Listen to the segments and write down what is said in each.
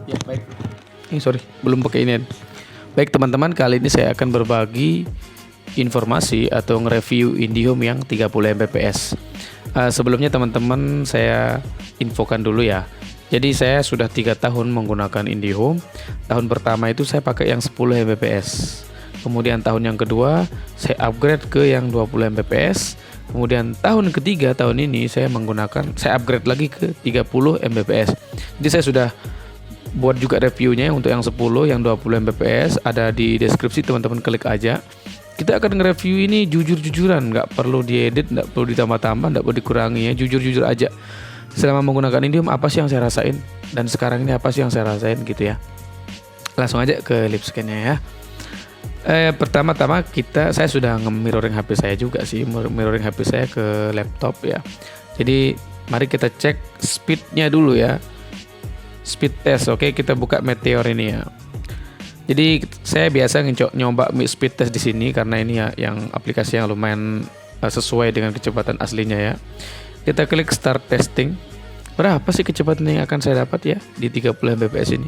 Ya, baik. Sorry, belum pakai ini. Baik teman-teman, kali ini saya akan berbagi informasi atau nge-review IndiHome yang 30 Mbps. Sebelumnya teman-teman saya infokan dulu ya. Jadi saya sudah 3 tahun menggunakan IndiHome. Tahun pertama itu saya pakai yang 10 Mbps. Kemudian tahun yang kedua saya upgrade ke yang 20 Mbps. Kemudian tahun ketiga tahun ini saya upgrade lagi ke 30 Mbps. Jadi saya sudah buat juga reviewnya untuk yang 10, yang 20 Mbps, ada di deskripsi, teman-teman klik aja. Kita akan nge-review ini jujur-jujuran, nggak perlu diedit, nggak perlu ditambah-tambah, nggak perlu dikurangi ya, jujur-jujur aja. Selama menggunakan IndiHome apa sih yang saya rasain, dan sekarang ini apa sih yang saya rasain gitu ya. Langsung aja ke lip scan-nya ya. Pertama-tama saya sudah nge-mirroring HP saya juga sih, mirroring HP saya ke laptop ya. Jadi mari kita cek speednya dulu ya. Speed test, oke, kita buka Meteor ini ya. Jadi saya biasa nyoba speed test di sini karena ini ya yang aplikasi yang lumayan sesuai dengan kecepatan aslinya ya. Kita klik start testing. Berapa sih kecepatan yang akan saya dapat ya di 30 Mbps ini?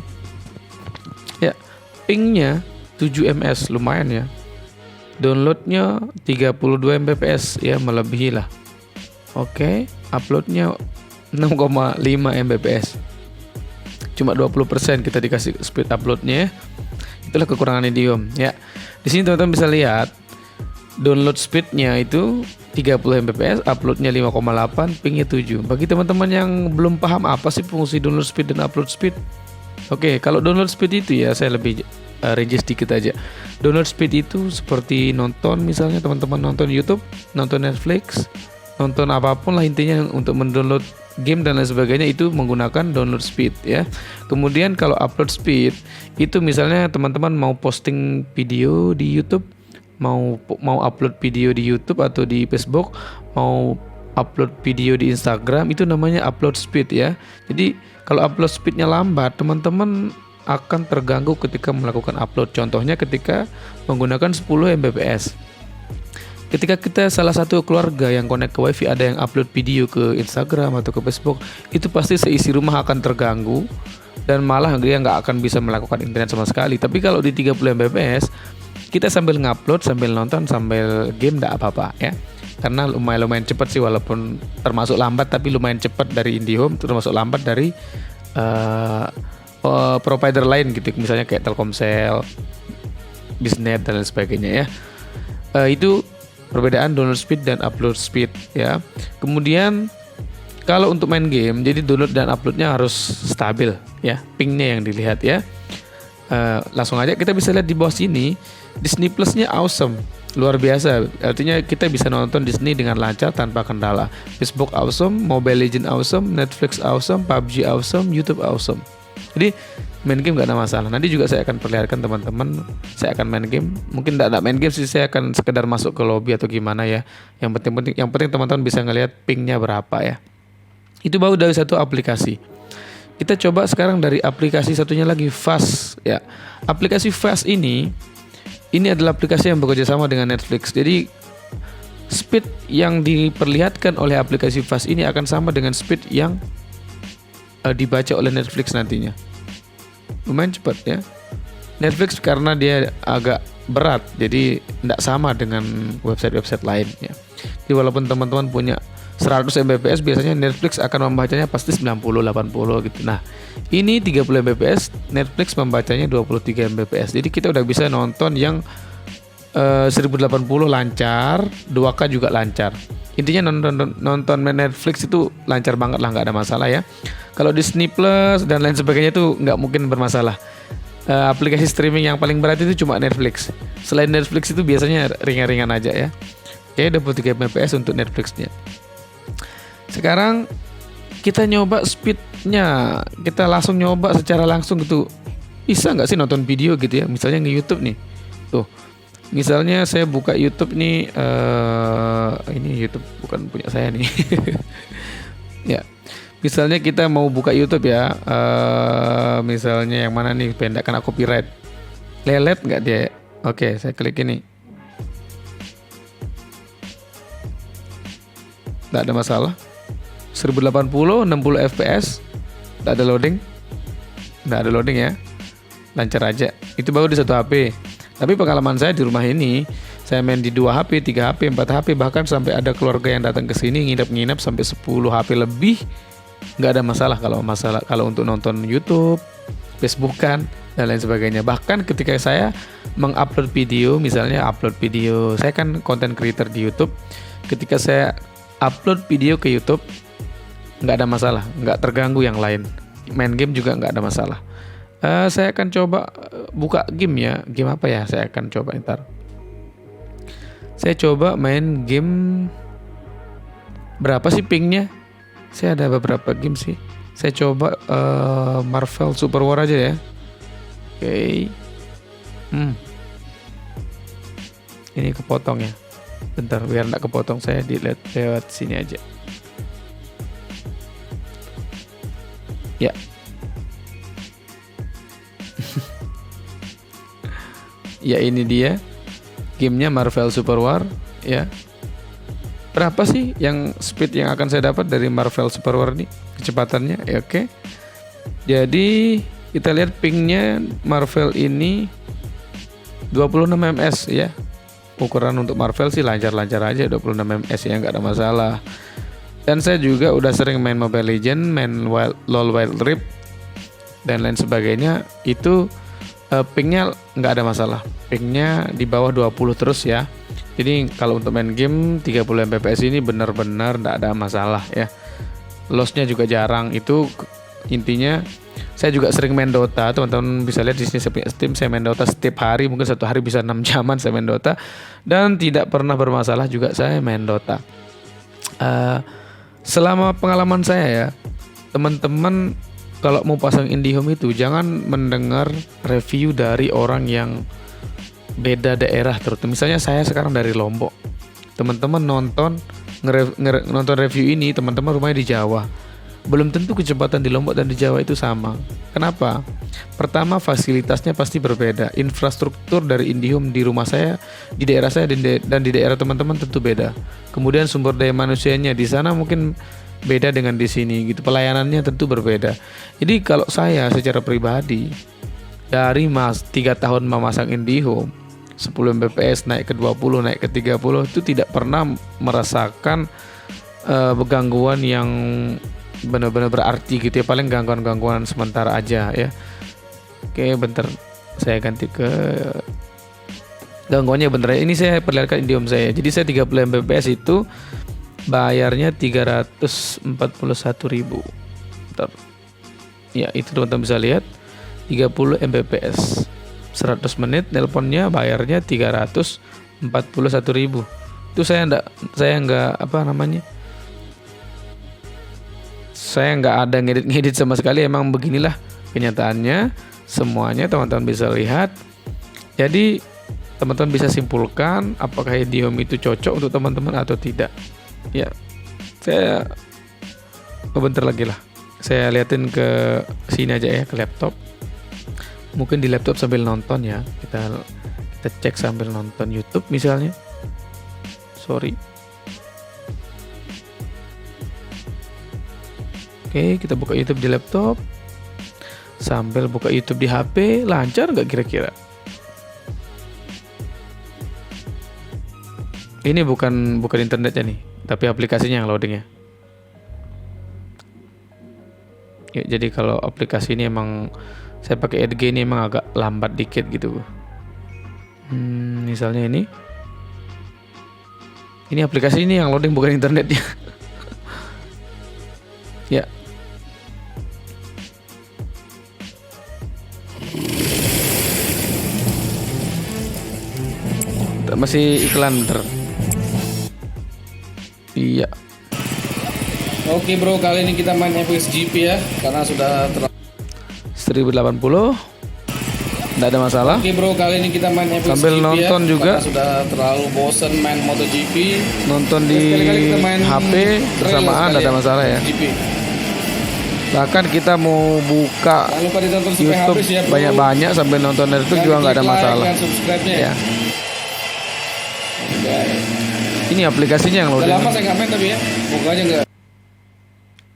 Ya, pingnya 7 ms, lumayan ya. Downloadnya 32 Mbps ya, melebihi lah. Oke, uploadnya 6,5 Mbps. Cuma 20% kita dikasih speed uploadnya. Itulah kekurangan IndiHome ya. Di sini teman-teman bisa lihat download speednya itu 30 Mbps, uploadnya 5,8, pingnya 7. Bagi teman-teman yang belum paham apa sih fungsi download speed dan upload speed, oke, kalau download speed itu ya saya lebih rinci sedikit aja. Download speed itu seperti nonton, misalnya teman-teman nonton YouTube, nonton Netflix, nonton apapun lah intinya untuk mendownload game dan lain sebagainya, itu menggunakan download speed ya. Kemudian kalau upload speed itu misalnya teman-teman mau posting video di YouTube, mau upload video di YouTube atau di Facebook, mau upload video di Instagram, itu namanya upload speed ya. Jadi kalau upload speednya lambat, teman-teman akan terganggu ketika melakukan upload. Contohnya ketika menggunakan 10 Mbps. Ketika kita salah satu keluarga yang connect ke WiFi ada yang upload video ke Instagram atau ke Facebook, itu pasti seisi rumah akan terganggu dan malah dia nggak akan bisa melakukan internet sama sekali. Tapi kalau di 30 Mbps, kita sambil ngupload, sambil nonton, sambil game nggak apa-apa ya. Karena lumayan cepat sih, walaupun termasuk lambat tapi lumayan cepat dari IndiHome, termasuk lambat dari provider lain gitu, misalnya kayak Telkomsel, Biznet dan lain sebagainya ya. Itu perbedaan download speed dan upload speed ya. Kemudian kalau untuk main game, jadi download dan uploadnya harus stabil ya, pingnya yang dilihat ya. Langsung aja kita bisa lihat di bawah sini, Disney Plus-nya awesome, luar biasa. Artinya kita bisa nonton Disney dengan lancar tanpa kendala. Facebook awesome, Mobile Legends awesome, Netflix awesome, PUBG awesome, YouTube awesome. Jadi main game gak ada masalah. Nanti juga saya akan perlihatkan teman-teman, saya akan main game. Mungkin tidak main game sih, saya akan sekedar masuk ke lobby atau gimana ya. Yang penting teman-teman bisa ngelihat pingnya berapa ya. Itu baru dari satu aplikasi. Kita coba sekarang dari aplikasi satunya lagi, Fast ya. Aplikasi Fast ini adalah aplikasi yang bekerja sama dengan Netflix. Jadi speed yang diperlihatkan oleh aplikasi Fast ini akan sama dengan speed yang dibaca oleh Netflix nantinya. Lumayan cepat ya. Netflix karena dia agak berat, jadi tidak sama dengan website-website lain ya. Jadi walaupun teman-teman punya 100 Mbps, biasanya Netflix akan membacanya pasti 90, 80 gitu. Nah, ini 30 Mbps, Netflix membacanya 23 Mbps. Jadi kita udah bisa nonton yang 1080 lancar, 2K juga lancar. Intinya nonton Netflix itu lancar banget lah, nggak ada masalah ya. Kalau Disney Plus dan lain sebagainya itu nggak mungkin bermasalah. Aplikasi streaming yang paling berat itu cuma Netflix. Selain Netflix itu biasanya ringan-ringan aja ya. Oke, 23 Mbps untuk Netflixnya. Sekarang kita nyoba speednya, kita langsung nyoba secara langsung gitu. Bisa nggak sih nonton video gitu ya? Misalnya nge YouTube nih, tuh. Misalnya saya buka YouTube nih, ini YouTube bukan punya saya nih. Ya, misalnya kita mau buka YouTube ya, misalnya yang mana nih, pendek kena copyright. Lelet nggak dia? Oke, saya klik ini. Nggak ada masalah. 1080, 60 fps, nggak ada loading. nggak ada loading ya, lancar aja. Itu baru di satu HP. Tapi pengalaman saya di rumah ini, saya main di 2 HP, 3 HP, 4 HP, bahkan sampai ada keluarga yang datang ke sini nginep-nginep sampai 10 HP lebih, nggak ada masalah kalau untuk nonton YouTube, Facebookan dan lain sebagainya. Bahkan ketika saya mengupload video, misalnya upload video, saya kan content creator di YouTube. Ketika saya upload video ke YouTube, nggak ada masalah, nggak terganggu yang lain. Main game juga nggak ada masalah. Saya akan coba buka game ya. Game apa ya? Saya akan coba ntar. Saya coba main game. Berapa sih pingnya? Saya ada beberapa game sih. Saya coba Marvel Super War aja ya. Oke. Ini kepotong ya. Bentar, biar nggak kepotong, saya dilihat lewat sini aja. Ya. Ya ini dia gamenya Marvel Super War ya. Berapa sih yang speed yang akan saya dapat dari Marvel Super War ini, kecepatannya ya? Oke. Jadi kita lihat pingnya Marvel ini 26 ms ya. Ukuran untuk Marvel sih lancar-lancar aja, 26 ms ya, nggak ada masalah. Dan saya juga udah sering main Mobile Legends, main LoL Wild Rift dan lain sebagainya. Itu pingnya nggak ada masalah, pingnya di bawah 20 terus ya. Jadi kalau untuk main game 30 Mbps ini benar-benar nggak ada masalah ya. Lossnya juga jarang. Itu intinya. Saya juga sering main Dota, teman-teman bisa lihat di sini Steam, saya main Dota setiap hari, mungkin satu hari bisa 6 jaman saya main Dota, dan tidak pernah bermasalah juga saya main Dota. Selama pengalaman saya ya, teman-teman kalau mau pasang IndiHome itu jangan mendengar review dari orang yang beda daerah, terutama misalnya saya sekarang dari Lombok. Teman-teman nonton review ini, teman-teman rumahnya di Jawa. Belum tentu kecepatan di Lombok dan di Jawa itu sama. Kenapa? Pertama, fasilitasnya pasti berbeda. Infrastruktur dari IndiHome di rumah saya, di daerah saya dan di daerah teman-teman tentu beda. Kemudian sumber daya manusianya di sana mungkin beda dengan di sini gitu. Pelayanannya tentu berbeda. Jadi kalau saya secara pribadi dari 3 tahun memasang IndiHome, 10 Mbps naik ke 20, naik ke 30, itu tidak pernah merasakan gangguan yang benar-benar berarti gitu ya. Paling gangguan-gangguan sementara aja ya. Oke, bentar saya ganti ke gangguannya bentar. Ini saya perlihatkan IndiHome saya. Jadi saya 30 Mbps itu bayarnya 341.000. Bentar. Ya, itu teman-teman bisa lihat 30 Mbps. 100 menit nelponnya bayarnya 341.000. Itu saya enggak apa namanya? Saya nggak ada ngedit sama sekali. Emang beginilah kenyataannya. Semuanya teman-teman bisa lihat. Jadi teman-teman bisa simpulkan apakah IndiHome itu cocok untuk teman-teman atau tidak. Ya, saya bentar lagi lah. Saya liatin ke sini aja ya, ke laptop. Mungkin di laptop sambil nonton ya. Kita cek sambil nonton YouTube misalnya. Sorry. Oke, kita buka YouTube di laptop sambil buka YouTube di HP. Lancar nggak kira-kira? Ini bukan internetnya nih, tapi aplikasinya yang loading ya. Ya, jadi kalau aplikasi ini emang saya pakai Edge ini emang agak lambat dikit gitu. Misalnya ini aplikasi ini yang loading bukan internetnya. Ya. Masih iklan bentar. Iya. Oke bro, kali ini kita main FXGP ya, karena sudah 1080. Nggak ada masalah. Oke bro, kali ini kita main FXGP sambil nonton ya, juga. Karena sudah terlalu bosen main MotoGP. Nonton di HP bersamaan, nggak ada masalah ya. Bahkan kita mau buka YouTube ya, banyak-banyak sambil nonton itu juga nggak ada masalah. Ya. Ini aplikasinya yang loading. Udah lama saya nggak main tapi ya, bukanya nggak.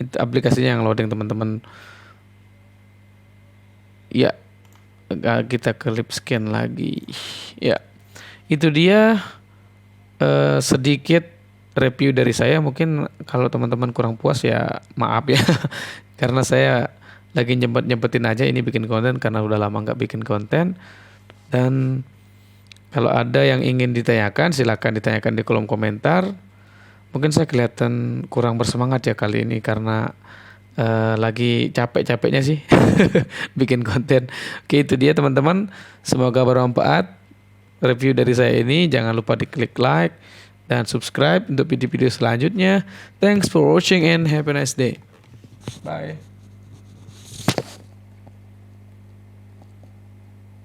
Itu aplikasinya yang loading teman-teman. Ya, kita klik scan lagi. Ya, itu dia sedikit review dari saya. Mungkin kalau teman-teman kurang puas ya maaf ya. Karena saya lagi nyempetin aja ini bikin konten karena udah lama nggak bikin konten. Dan kalau ada yang ingin ditanyakan silakan ditanyakan di kolom komentar. Mungkin saya kelihatan kurang bersemangat ya kali ini karena lagi capek-capeknya sih bikin konten. Oke, itu dia teman-teman. Semoga bermanfaat review dari saya ini. Jangan lupa diklik like dan subscribe untuk video-video selanjutnya. Thanks for watching and have a nice day. Bye.